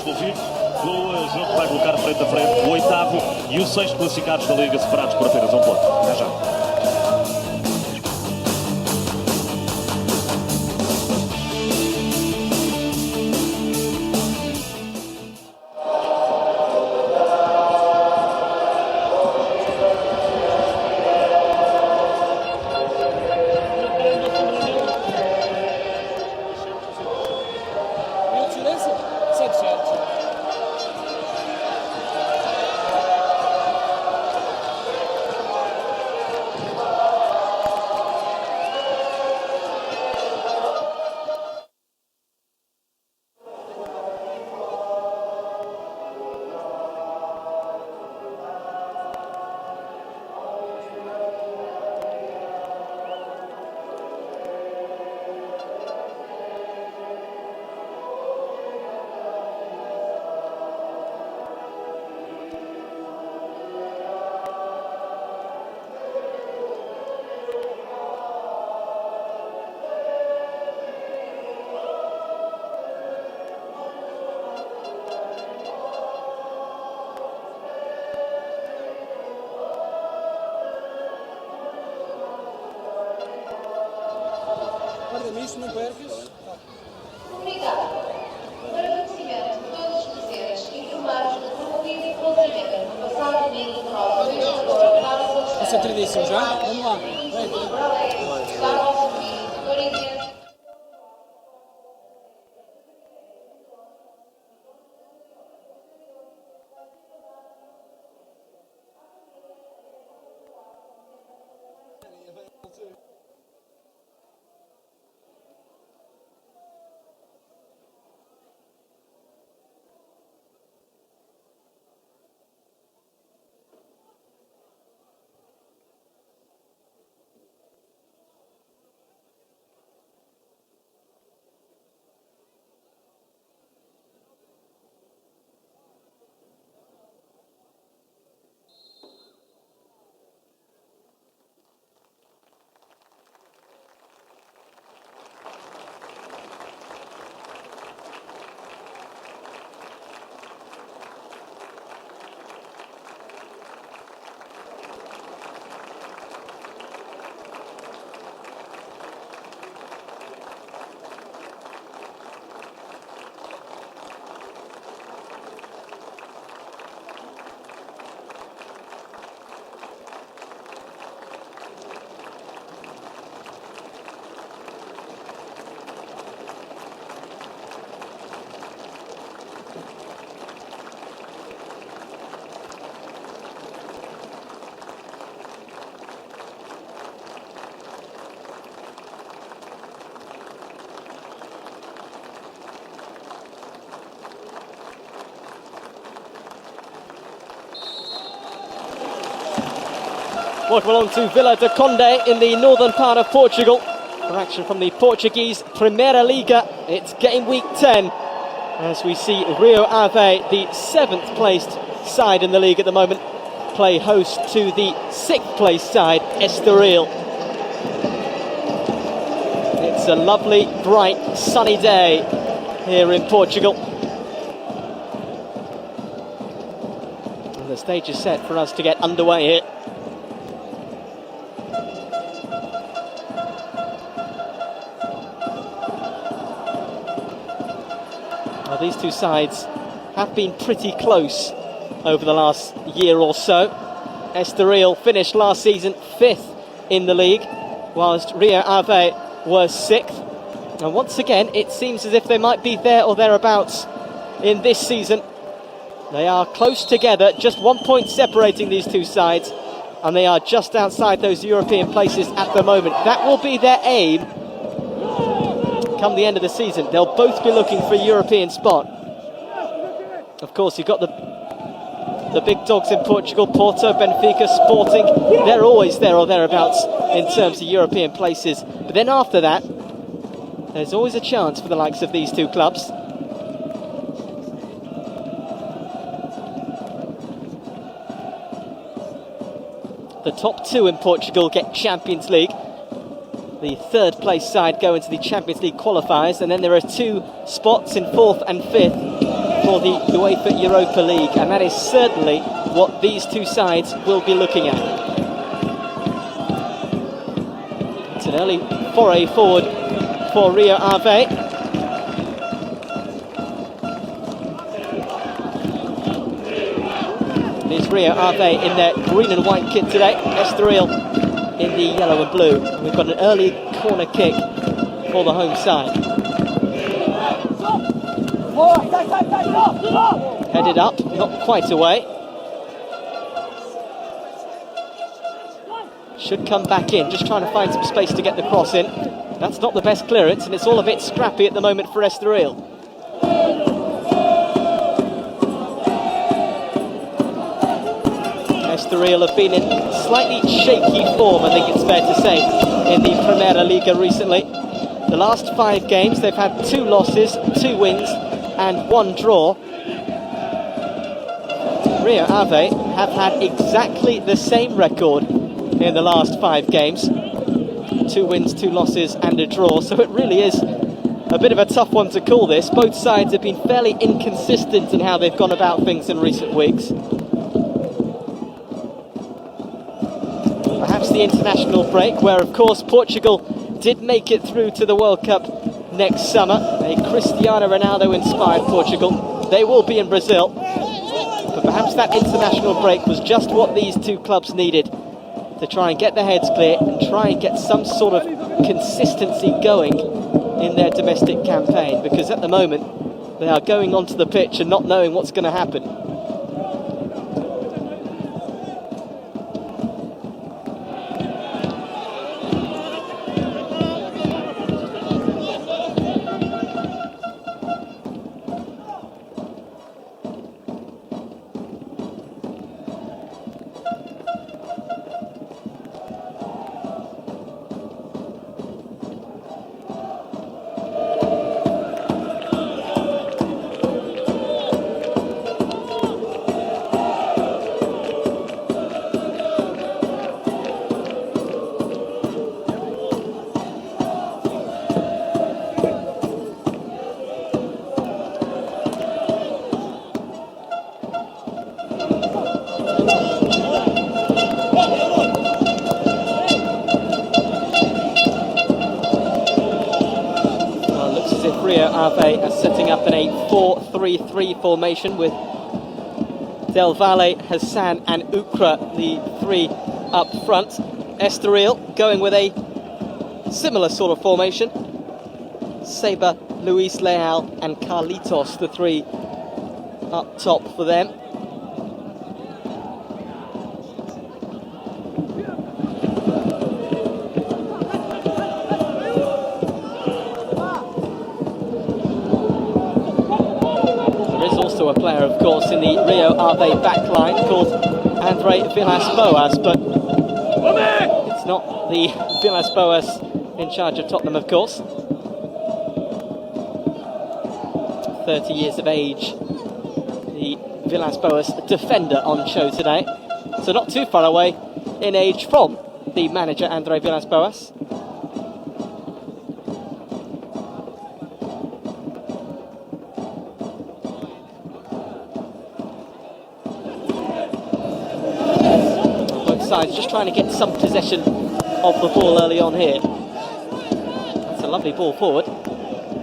envolvido no jogo que vai colocar frente a frente o oitavo e o sexto classificados da Liga, separados por apenas um ponto. Até já. Não percas. Comunicado. Para conhecimento de todos os presentes, informar-vos que promovido e relativamente no passado domingo de 9 de fevereiro, Essa é a tradição já? Vamos lá. está ao serviço de Corinthians. Welcome along to Vila do Conde in the northern part of Portugal for action from the Portuguese Primeira Liga. It's game week 10 as we see Rio Ave, the 7th placed side in the league at the moment, play host to the 6th placed side, Estoril. It's a lovely, bright, sunny day here in Portugal. And the stage is set for us to get underway here. These two sides have been pretty close over the last year or so. Estoril finished last season 5th in the league, whilst Rio Ave was 6th. And once again, it seems as if they might be there or thereabouts in this season. They are close together, just 1 point separating these two sides, and they are just outside those European places at the moment. That will be their aim come the end of the season. They'll both be looking for a European spot. Of course, you've got the big dogs in Portugal, Porto, Benfica, Sporting. They're always there or thereabouts in terms of European places. But then after that, there's always a chance for the likes of these two clubs. The top two in Portugal get Champions League. The third place side go into the Champions League qualifiers, and then there are two spots in 4th and 5th for the UEFA Europa League, and that is certainly what these two sides will be looking at. It's an early foray forward for Rio Ave. It is Rio Ave in their green and white kit today, Estoril in the yellow and blue. We've got an early corner kick for the home side. Headed up, not quite away. Should come back in, just trying to find some space to get the cross in. That's not the best clearance, and it's all a bit scrappy at the moment for Estoril. Estoril have been in slightly shaky form, I think it's fair to say, in the Primera Liga recently. The last 5 games, they've had 2 losses, 2 wins, and 1 draw. Rio Ave have had exactly the same record in the last 5 games. 2 wins, 2 losses, and a draw. So it really is a bit of a tough one to call this. Both sides have been fairly inconsistent in how they've gone about things in recent weeks. Perhaps the international break, where of course Portugal did make it through to the World Cup next summer. A Cristiano Ronaldo-inspired Portugal. They will be in Brazil. But perhaps that international break was just what these two clubs needed to try and get their heads clear and try and get some sort of consistency going in their domestic campaign, because at the moment they are going onto the pitch and not knowing what's going to happen. Rio Ave are setting up in a 4-3-3 formation with Del Valle, Hassan and Ukra, the 3 up front. Estoril going with a similar sort of formation. Saber, Luis Leal and Carlitos, the 3 up top for them. A player, of course, in the Rio Ave backline called Andre Villas-Boas, but it's not the Villas-Boas in charge of Tottenham, of course. 30 years of age, the Villas-Boas defender on show today, so not too far away in age from the manager Andre Villas-Boas. Just trying to get some possession of the ball early on here. That's a lovely ball forward.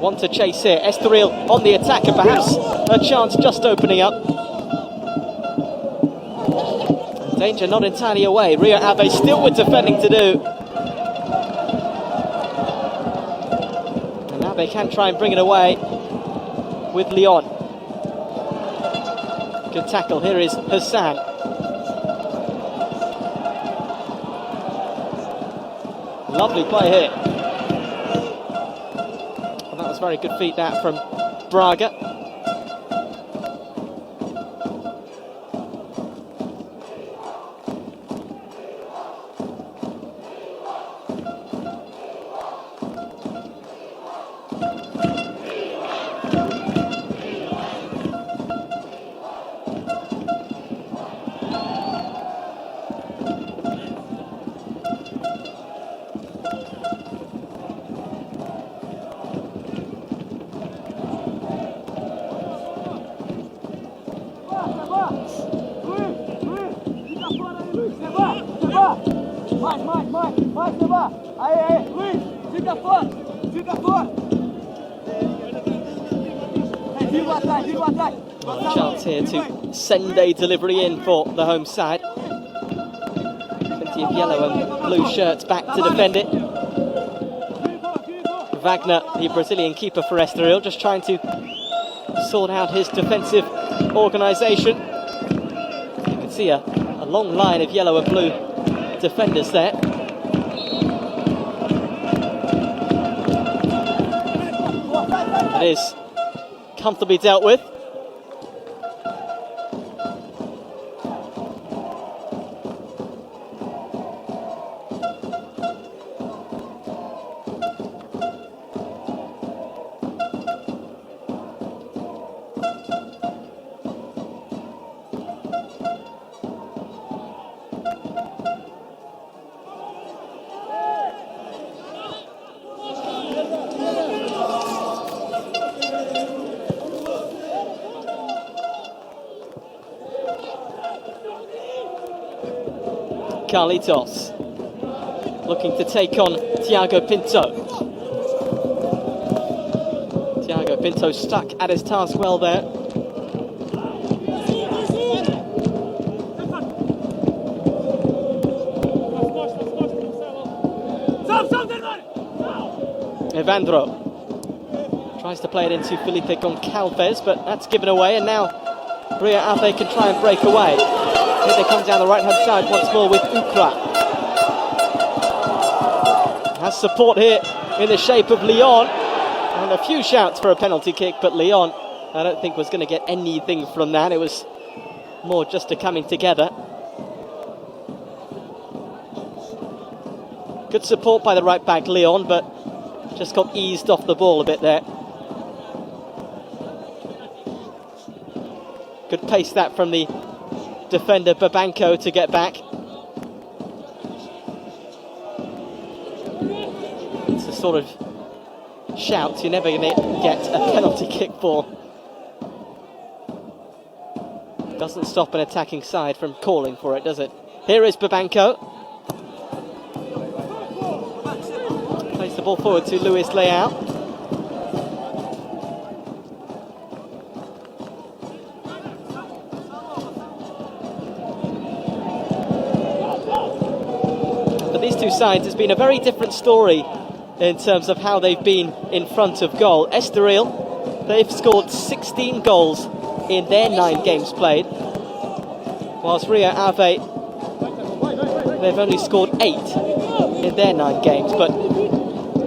One to chase here. Estoril on the attack, and perhaps a chance just opening up. Danger not entirely away. Rio Ave still with defending to do. And now they can try and bring it away with Leon. Good tackle. Here is Hassan. Lovely play here. Well, that was very good feet that from Braga. Mais, Seba. Aí, Luiz, fica fora. Fica fora. Vira atrás. Well, a chance here to send a delivery in for the home side. Plenty of yellow and blue shirts back to defend it. Wagner, the Brazilian keeper for Estoril, just trying to sort out his defensive organisation. You can see a long line of yellow and blue defenders there. It is comfortably dealt with. Carlitos looking to take on Tiago Pinto. Tiago Pinto stuck at his task well there. Evandro tries to play it into Felipe Goncalves, but that's given away, and now Rio Ave can try and break away. Here they come down the right-hand side once more with Ukra. Has support here in the shape of Leon. And a few shouts for a penalty kick, but Leon, I don't think was going to get anything from that. It was more just a coming together. Good support by the right-back Leon, but just got eased off the ball a bit there. Good pace that from the defender Babanco to get back. It's a sort of shout you're never going to get a penalty kick for. Doesn't stop an attacking side from calling for it, does it? Here is Babanco. Plays the ball forward to Luis Leao. Two sides has been a very different story in terms of how they've been in front of goal. Estoril, they've scored 16 goals in their 9 games played, whilst Rio Ave, they've only scored 8 in their 9 games. But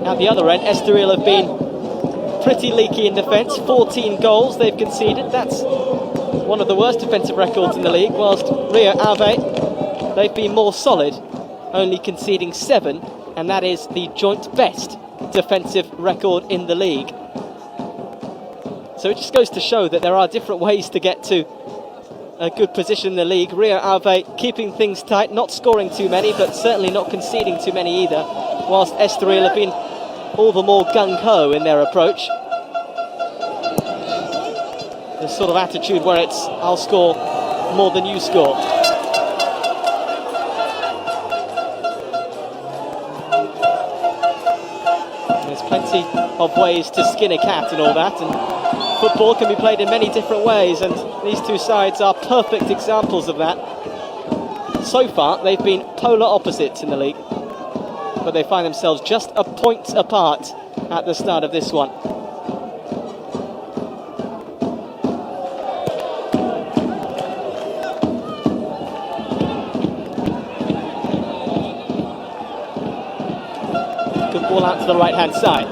at the other end, Estoril have been pretty leaky in defence. 14 goals they've conceded. That's one of the worst defensive records in the league, whilst Rio Ave, they've been more solid, only conceding 7, and that is the joint best defensive record in the league. So it just goes to show that there are different ways to get to a good position in the league. Rio Ave keeping things tight, not scoring too many, but certainly not conceding too many either, whilst Estoril have been all the more gung-ho in their approach. The sort of attitude where it's, I'll score more than you score. Plenty of ways to skin a cat and all that, and football can be played in many different ways, and these two sides are perfect examples of that. So far they've been polar opposites in the league, but they find themselves just a point apart at the start of this one. Ball out to the right-hand side.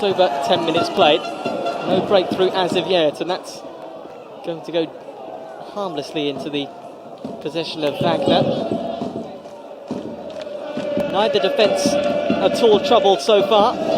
just over 10 minutes played. No breakthrough as of yet, and that's going to go harmlessly into the possession of Wagner. Neither defence at all troubled so far.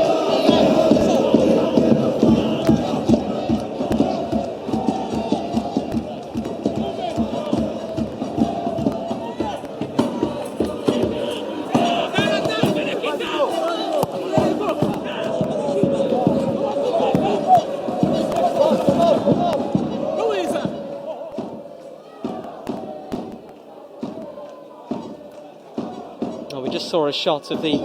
Saw a shot of the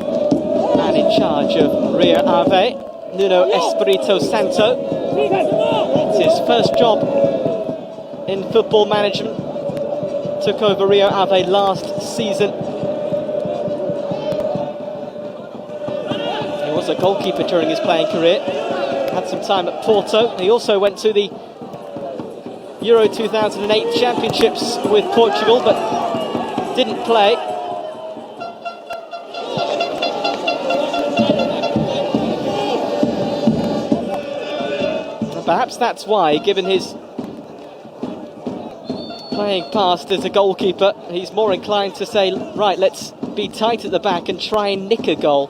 man in charge of Rio Ave, Nuno Espirito Santo. It's his first job in football management. Took over Rio Ave last season. He was a goalkeeper during his playing career. Had some time at Porto. He also went to the Euro 2008 Championships with Portugal, but didn't play. Perhaps that's why, given his playing past as a goalkeeper, he's more inclined to say, right, let's be tight at the back and try and nick a goal.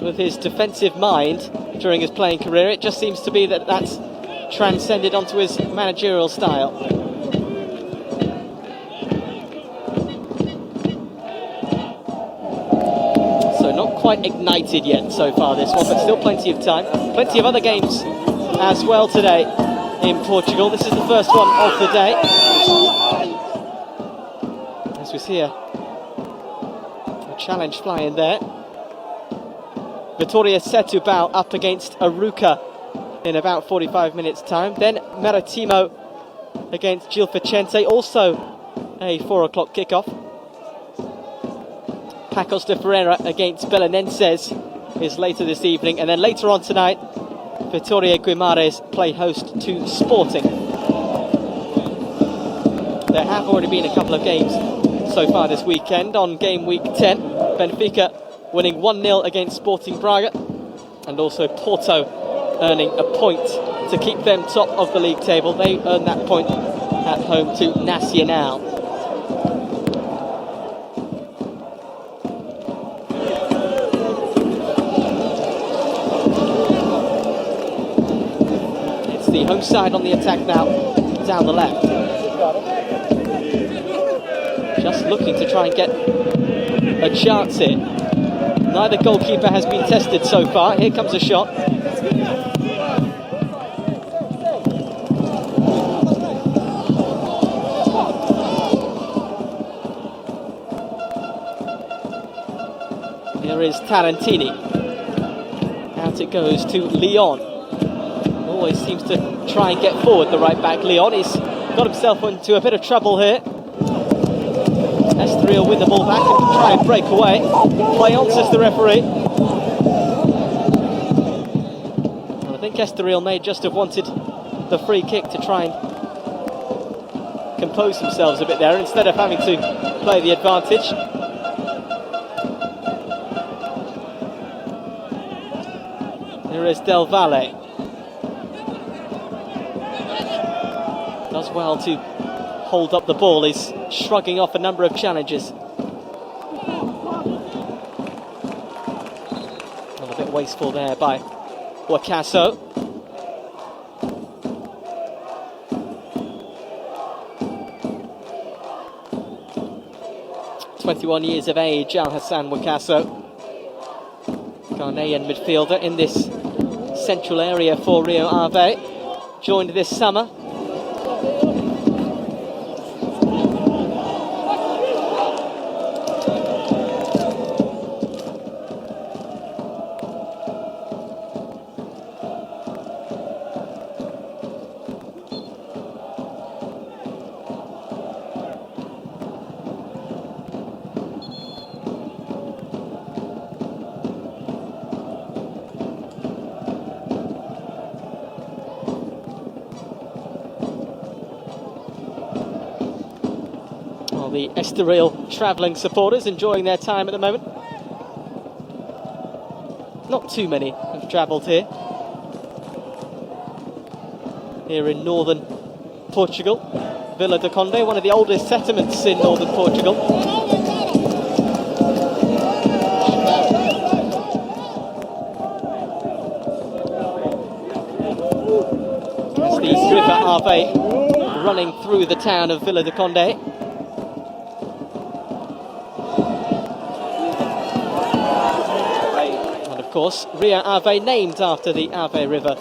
With his defensive mind during his playing career, it just seems to be that that's transcended onto his managerial style. Quite ignited yet so far, this one, but still plenty of time. Plenty of other games as well today in Portugal. This is the first one of the day. As we see a challenge flying there. Vitória Setúbal up against Arouca in about 45 minutes time. Then Maritimo against Gil Vicente, also a 4 o'clock kickoff. Pacos de Ferreira against Belenenses is later this evening, and then later on tonight, Vitória Guimarães play host to Sporting. There have already been a couple of games so far this weekend. On game week 10, Benfica winning 1-0 against Sporting Braga, and also Porto earning a point to keep them top of the league table. They earned that point at home to Nacional. The home side on the attack now, down the left. Just looking to try and get a chance here. Neither goalkeeper has been tested so far. Here comes a shot. Here is Tarantini. Out it goes to Leon. Always seems to try and get forward, the right back Leon. He's got himself into a bit of trouble here. Estoril with the ball back and try and break away. Play on, says the referee. And I think Estoril may just have wanted the free kick to try and compose themselves a bit there, instead of having to play the advantage. Here is Del Valle. Does well to hold up the ball. He's shrugging off a number of challenges. A bit wasteful there by Wakaso. (21 years of age, Al Hassan Wakaso, Ghanaian midfielder in this central area for Rio Ave, joined this summer. the Estoril travelling supporters enjoying their time at the moment. Not too many have travelled here. Here in northern Portugal, Vila do Conde, one of the oldest settlements in northern Portugal. As the River Ave running through the town of Vila do Conde. And of course, Rio Ave named after the Ave River.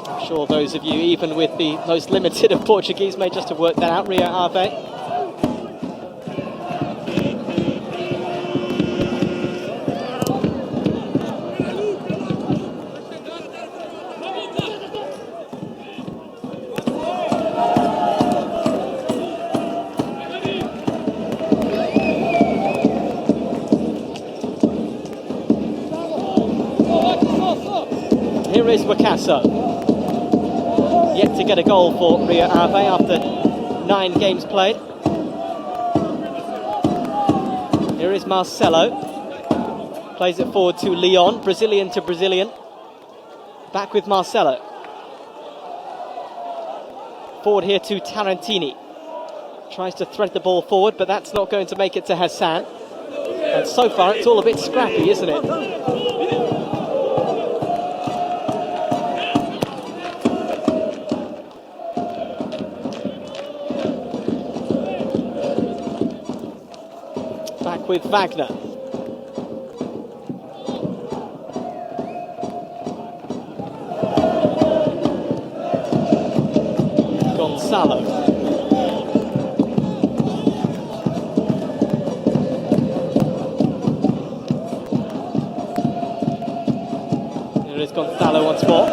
I'm sure those of you, even with the most limited of Portuguese, may just have worked that out, Rio Ave. Here is Wakaso, yet to get a goal for Rio Ave after 9 games played. Here is Marcelo, plays it forward to Leon, Brazilian to Brazilian. Back with Marcelo. Forward here to Tarantini. Tries to thread the ball forward, but that's not going to make it to Hassan. And so far it's all a bit scrappy, isn't it? With Wagner. Gonzalo. Here is Gonzalo once more.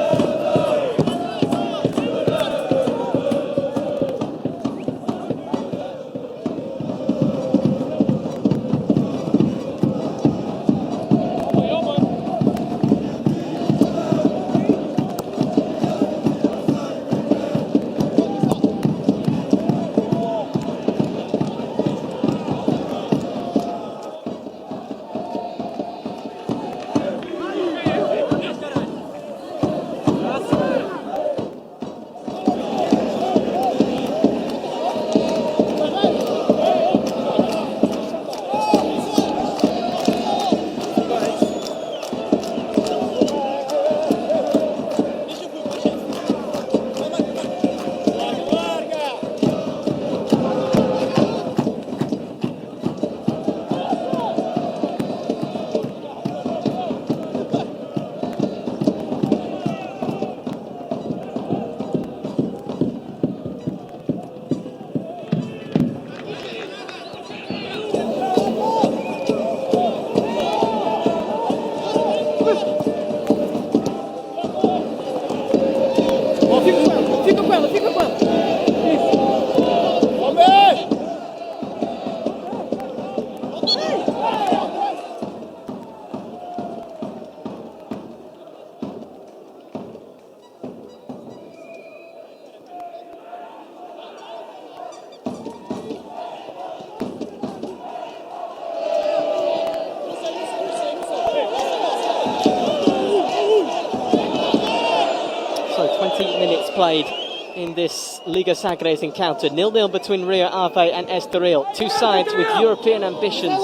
Played in this Liga Sagres encounter. 0-0 between Rio Ave and Estoril. Two sides with European ambitions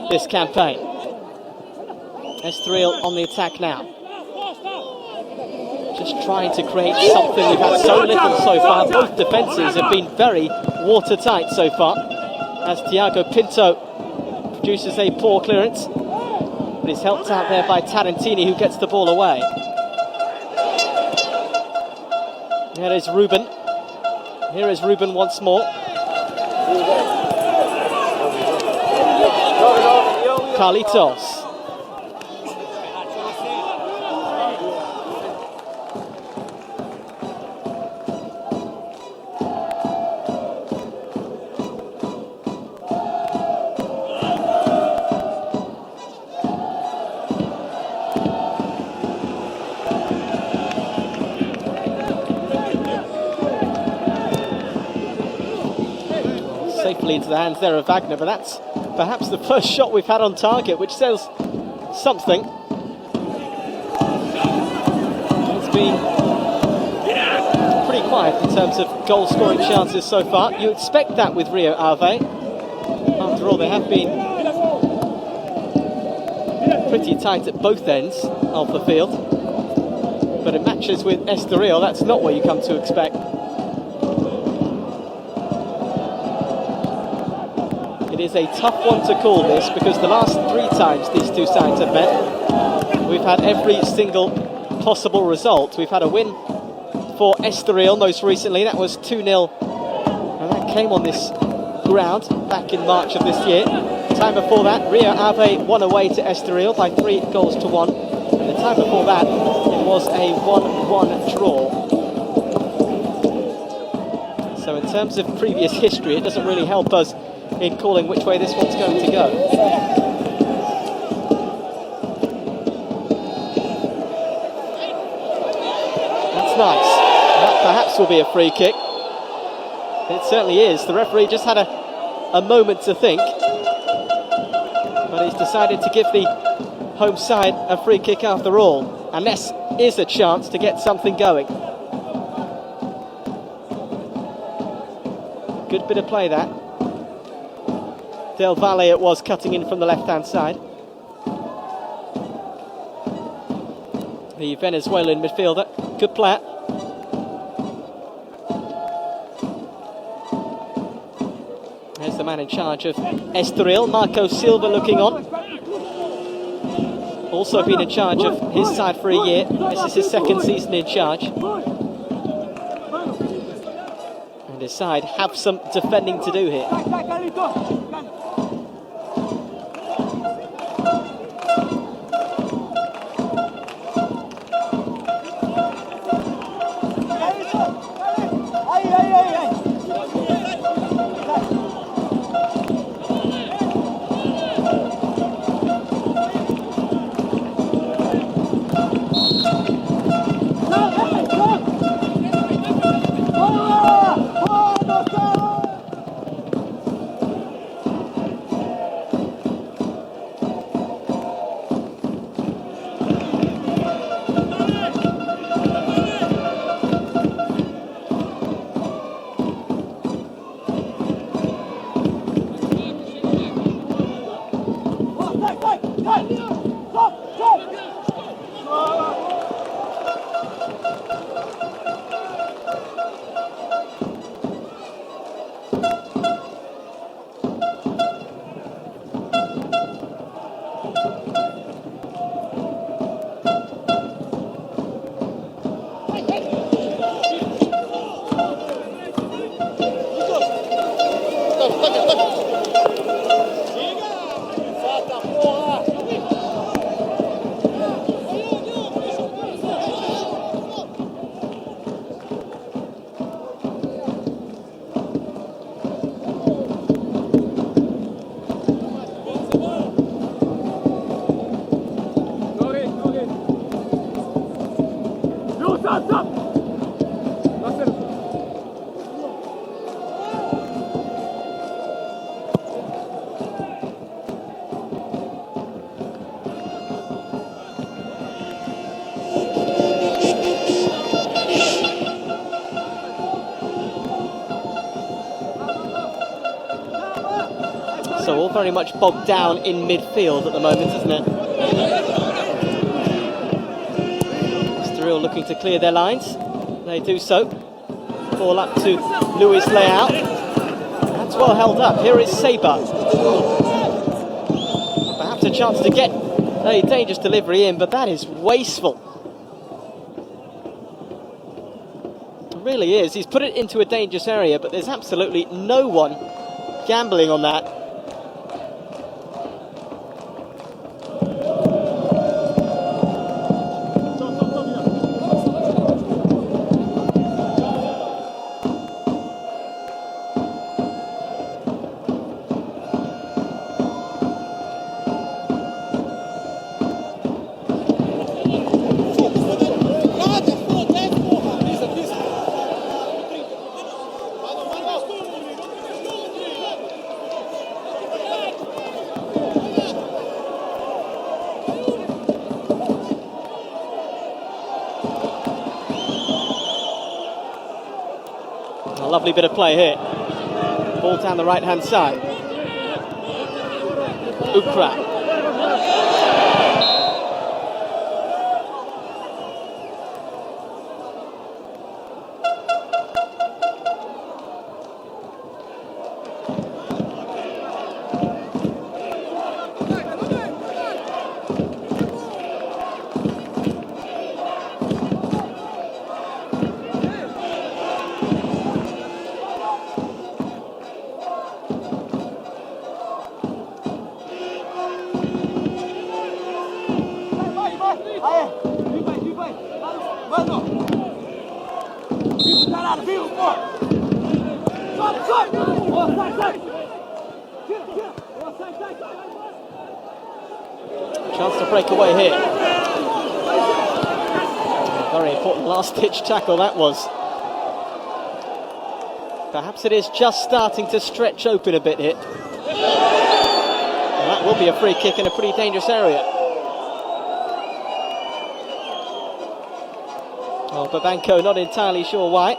this campaign. Estoril on the attack now. Just trying to create something. We've had so little so far. Both defences have been very watertight so far. As Thiago Pinto produces a poor clearance. But he's helped out there by Tarantini, who gets the ball away. Here is Ruben. Here is Ruben once more. Carlitos. safely into the hands there of Wagner, but that's perhaps the first shot we've had on target, which says something. It's been pretty quiet in terms of goal-scoring chances so far. You expect that with Rio Ave. After all, they have been pretty tight at both ends of the field. But in matches with Estoril, that's not what you come to expect. It is a tough one to call this, because the last 3 times these two sides have met, we've had every single possible result. We've had a win for Estoril most recently, that was 2-0, and that came on this ground back in March of this year. The time before that, Rio Ave won away to Estoril by 3-1. And the time before that, it was a 1-1 draw. So in terms of previous history, it doesn't really help us in calling which way this one's going to go. That's nice. That perhaps will be a free kick. It certainly is. The referee just had a moment to think, but he's decided to give the home side a free kick after all, and this is a chance to get something going. Good bit of play that. Del Valle it was, cutting in from the left-hand side. The Venezuelan midfielder, good player. There's the man in charge of Estoril, Marco Silva, looking on. Also been in charge of his side for a year. This is his 2nd season in charge. And his side have some defending to do here. So all very much bogged down in midfield at the moment, isn't it? Estoril looking to clear their lines. They do so. Ball up to Luis Leao. That's well held up. Here is Saber. Perhaps a chance to get a dangerous delivery in, but that is wasteful. It really is. He's put it into a dangerous area, but there's absolutely no one gambling on that. lovely bit of play here. Ball down the right-hand side. Ukra. Mano! Vivo, caralho, vivo, pô! Sobe, sobe! Ó, sai, sai! Tira, tira! Ó, sai, sai, sai! Chance to break away here. Very important last-ditch tackle that was. Perhaps it is just starting to stretch open a bit here. And that will be a free kick in a pretty dangerous area. Oh, Babanko not entirely sure why.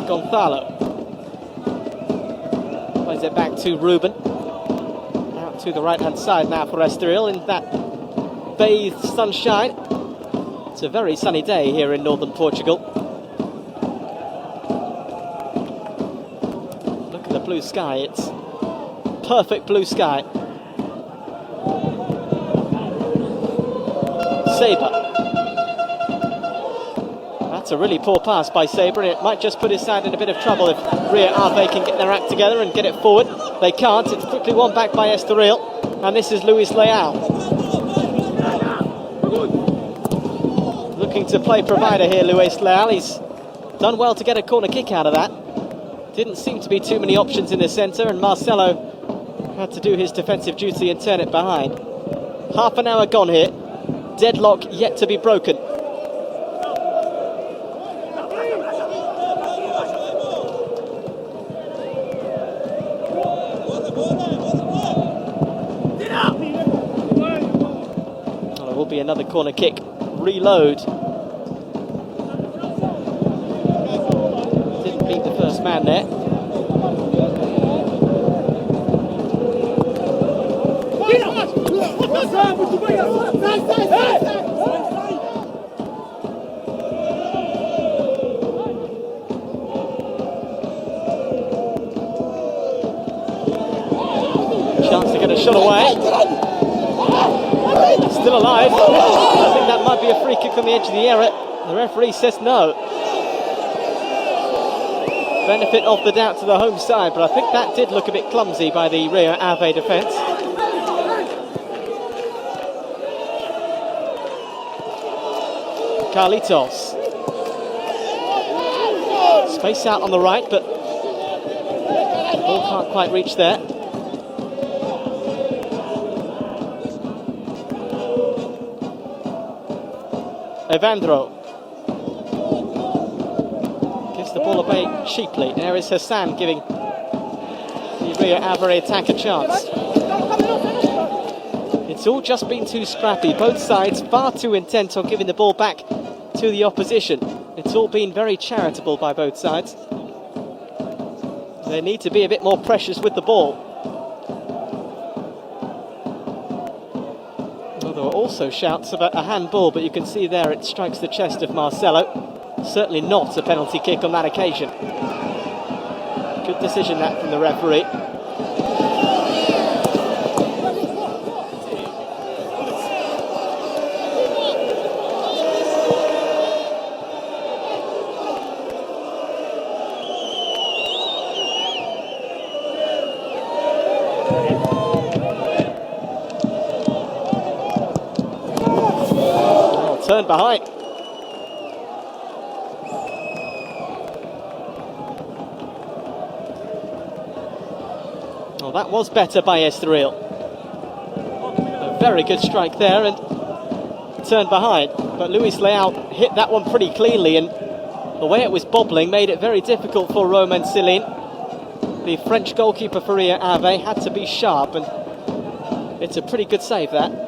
Gonzalo plays it back to Ruben. Out to the right-hand side now for Estoril in that bathed sunshine. It's a very sunny day here in northern Portugal. Look at the blue sky, it's perfect blue sky. Saber. That's a really poor pass by Sabre, and it might just put his side in a bit of trouble if Rio Ave can get their act together and get it forward. They can't. It's quickly won back by Estoril, and this is Luis Leal. Looking to play provider here, Luis Leal. He's done well to get a corner kick out of that. Didn't seem to be too many options in the centre, and Marcelo had to do his defensive duty and turn it behind. Half an hour gone here. Deadlock yet to be broken. Be another corner kick. Reload. Didn't beat the first man there. Chance to get a shot away. Still alive. I think that might be a free kick on the edge of the area. The referee says no. Benefit of the doubt to the home side, but I think that did look a bit clumsy by the Rio Ave defence. Carlitos. Space out on the right, but the ball can't quite reach there. Evandro gives the ball away cheaply. There is Hassan giving the Rio Ave attack a chance. It's all just been too scrappy. Both sides far too intent on giving the ball back to the opposition. It's all been very charitable by both sides. They need to be a bit more precious with the ball. Well, there were also shouts about a handball, but you can see there it strikes the chest of Marcelo. Certainly not a penalty kick on that occasion. Good decision that from the referee. Turn behind. Oh, that was better by Estoril. A very good strike there and turn behind. But Luis Leao hit that one pretty cleanly, and the way it was bobbling made it very difficult for Romain Céline. The French goalkeeper for Rio Ave had to be sharp, and it's a pretty good save that.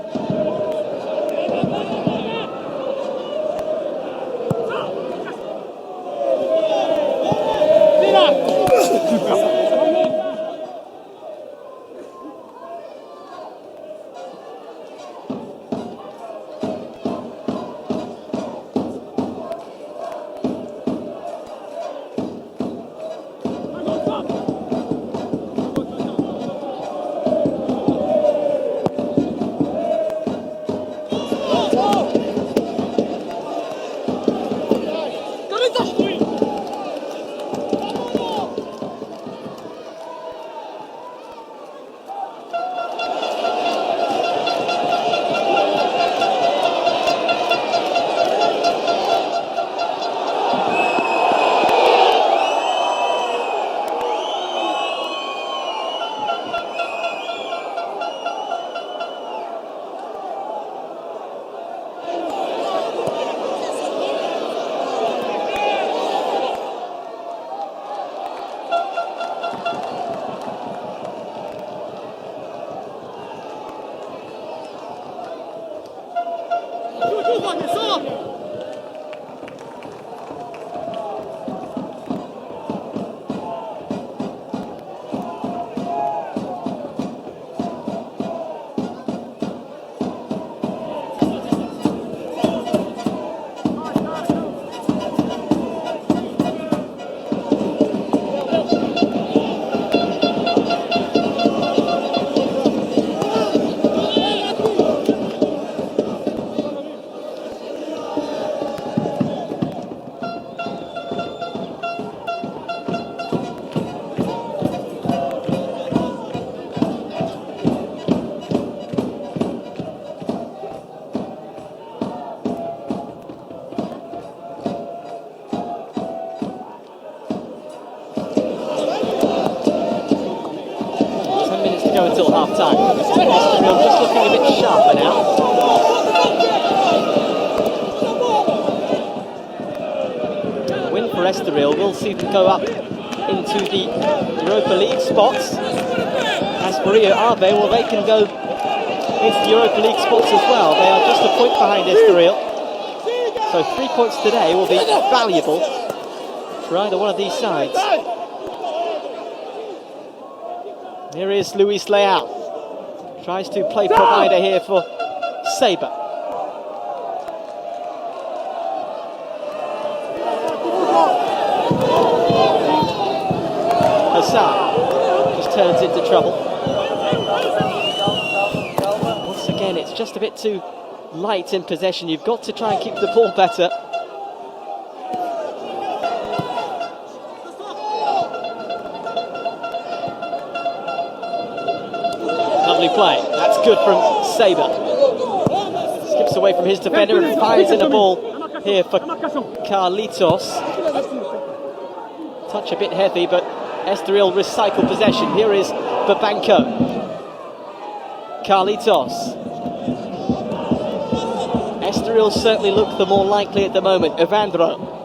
Until half time. Estoril just looking a bit sharper now. A win for Estoril will see them go up into the Europa League spots. As for Rio Ave, well, they can go into the Europa League spots as well. They are just a point behind Estoril. So 3 points today will be valuable for either one of these sides. Here is Luis Leao. Tries to play provider here for Sabre. Hassan just turns into trouble. Once again, it's just a bit too light in possession. You've got to try and keep the ball better. Lovely play. That's good from Sabre. Skips away from his defender and fires in a ball here for Carlitos. Touch a bit heavy, but Estoril recycle possession. Here is Babanco. Carlitos. Estoril certainly look the more likely at the moment. Evandro.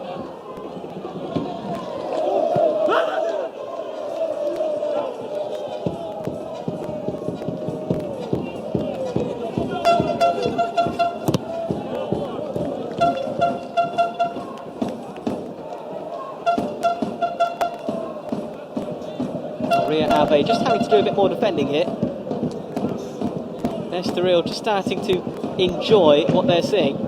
Ave just having to do a bit more defending here. Estoril just starting to enjoy what they're seeing.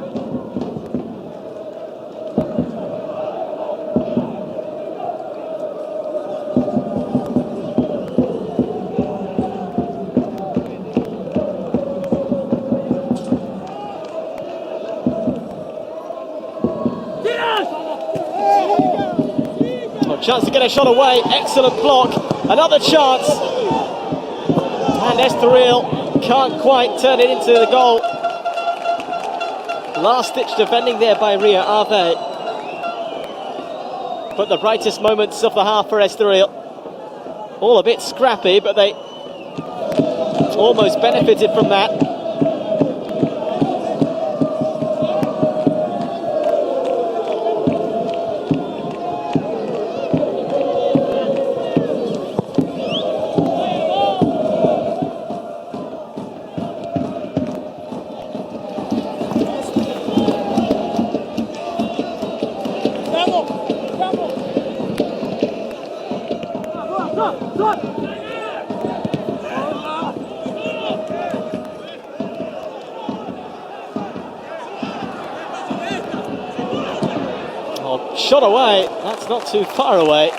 Chance to get a shot away, excellent block, another chance, and Estoril can't quite turn it into the goal. Last ditch defending there by Rio Ave, but the brightest moments of the half for Estoril. All a bit scrappy, but they almost benefited from that. Shot away, that's not too far away,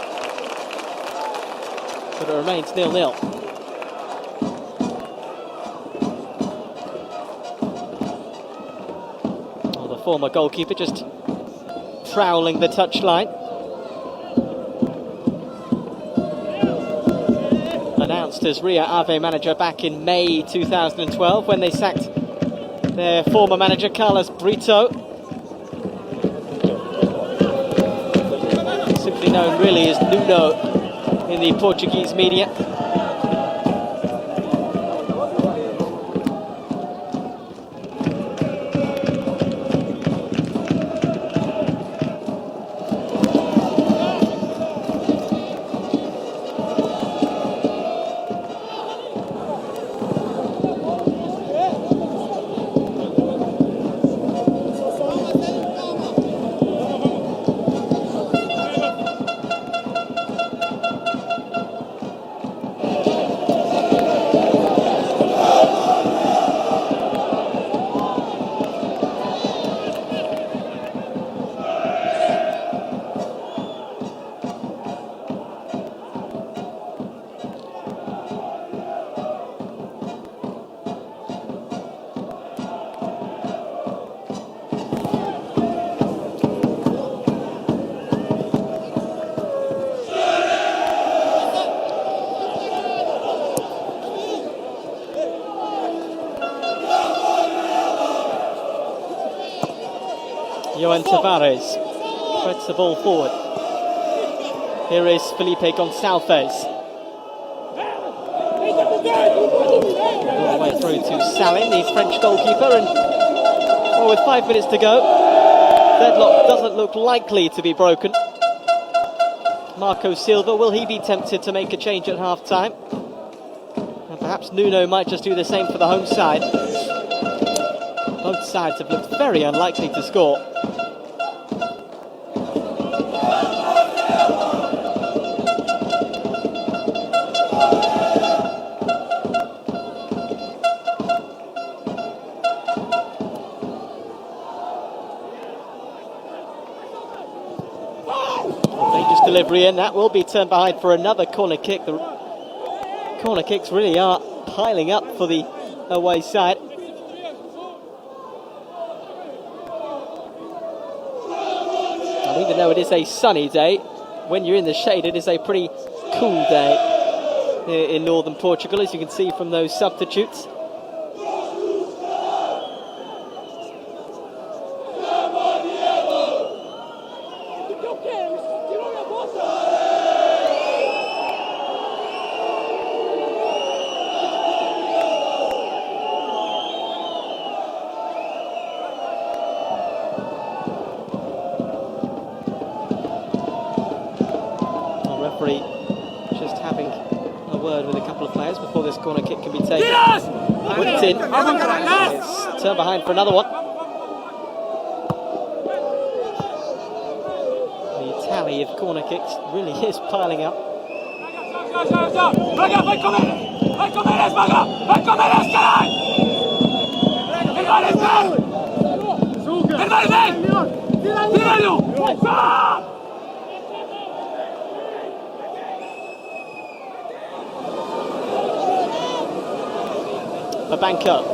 but it remains 0-0. Oh, the former goalkeeper just prowling the touchline. Announced as Rio Ave manager back in May 2012 when they sacked their former manager Carlos Brito. Known really as Nuno in the Portuguese media. Johan Tavares threads the ball forward. Here is Felipe Gonçalves. All the way through to Salin, the French goalkeeper, and well, with 5 minutes to go, deadlock doesn't look likely to be broken. Marco Silva, will he be tempted to make a change at half-time? And perhaps Nuno might just do the same for the home side. Both sides have looked very unlikely to score. Dangerous delivery, and that will be turned behind for another corner kick. The corner kicks really are piling up for the away side. Even though it is a sunny day, when you're in the shade it is a pretty cool day here in northern Portugal, as you can see from those substitutes. Just having a word with a couple of players before this corner kick can be taken. Put it in. It's turned behind for another one. The tally of corner kicks really is piling up. ¡Vaga, vai comer! ¡Vai comer, vaga! ¡Vai comer, caray! ¡El vale, ¡el vale! ¡Tíralo! A bank up.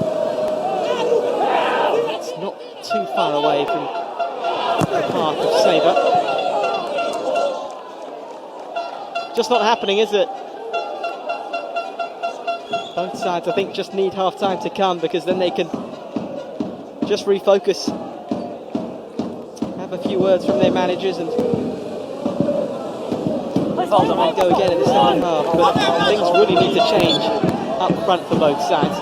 It's not too far away from the path of Sabre. Just not happening, is it? Both sides, I think, just need half time to come, because then they can just refocus, have a few words from their managers, and go again in the second half. But things really need to change up front for both sides.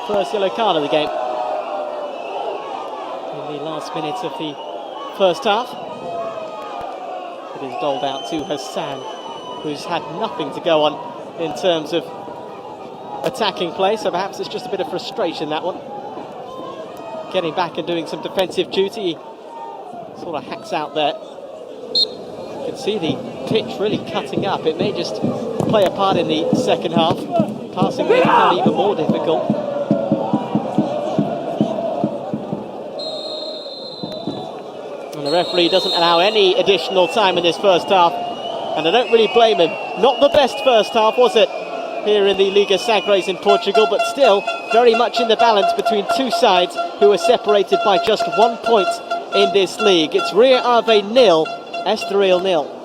First yellow card of the game in the last minutes of the first half. It is doled out to Hassan, who's had nothing to go on in terms of attacking play, so perhaps it's just a bit of frustration, that one. Getting back and doing some defensive duty, he sort of hacks out there. You can see the pitch really cutting up. It may just play a part in the second half. Passing may become even more difficult. And the referee doesn't allow any additional time in this first half, and I don't really blame him. Not the best first half, was it, here in the Liga Sagres in Portugal, but still very much in the balance between two sides who are separated by just 1 point in this league. It's Rio Ave 0, Estoril 0.